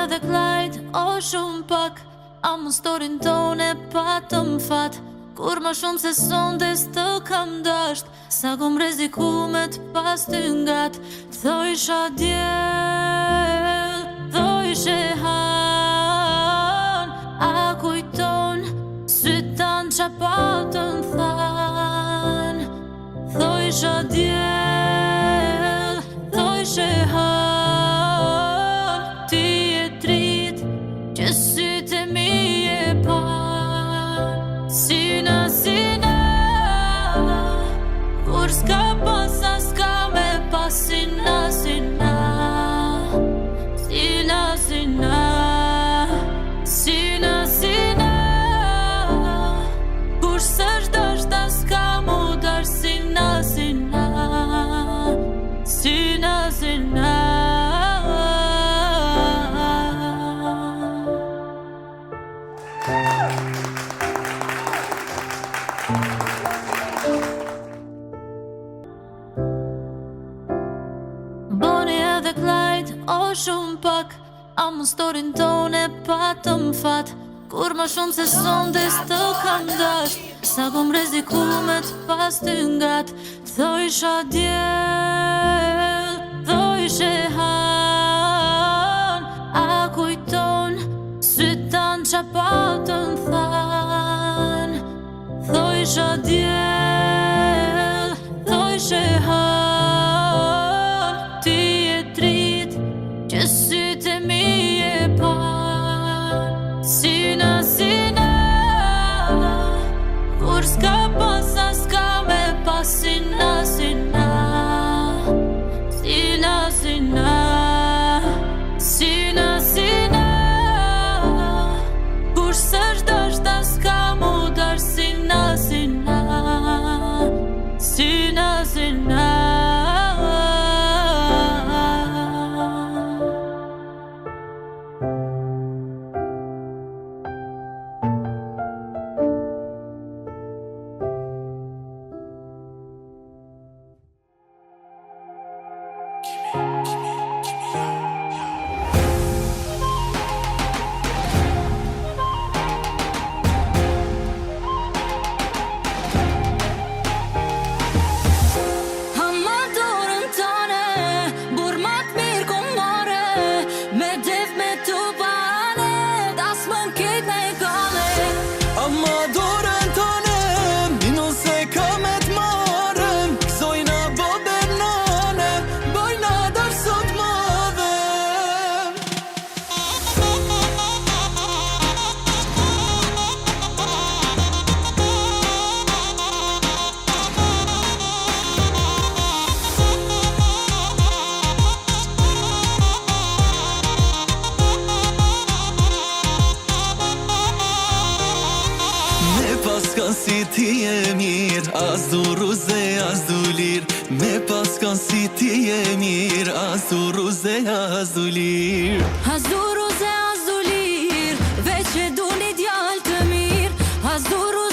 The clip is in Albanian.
edhe klajt, o shumë pak. A më storin tone patëm fat. Kur ma shumë se sonde s'të kam dasht. Sa kom reziku me t'pas ty ngat. Thojsha djel, thojshe han. A kujton, sytan qa patën than. Thojsha djel, thojshe han. Ti e trit, që sytë mi e pan. Sina, sina, kur s'ka pasa s'ka me pas. Sina, sina, sina, sina, sina, sina, kur s'është dashta s'ka mu dar. Sina, sina, sina, sina. Boni edhe klajt, o shumë pak. A më storin tone patëm fat. Kur ma shumë se sonde s'të kam dasht. Sa kom reziku me t'pas ty ngat. Thojsha djel, thojshe han. A kujton, sytan qa patën than. Thojsha djel, thojshe han. Ti e trit, që sytë mi e pan. Sina, sina, kur s'ka pasa s'ka me pas. Sina, sina, sina, sina, sina, sina, kur s'është dashta s'ka mu dar. Sina, sina, sina, sina. Si ti e mirë, as du ruze, as du lirë. Me pas kanë si ti e mirë, as du ruze, as du lirë. As du ruze, as du lirë, veç e du një djallë të mirë. As du ruze,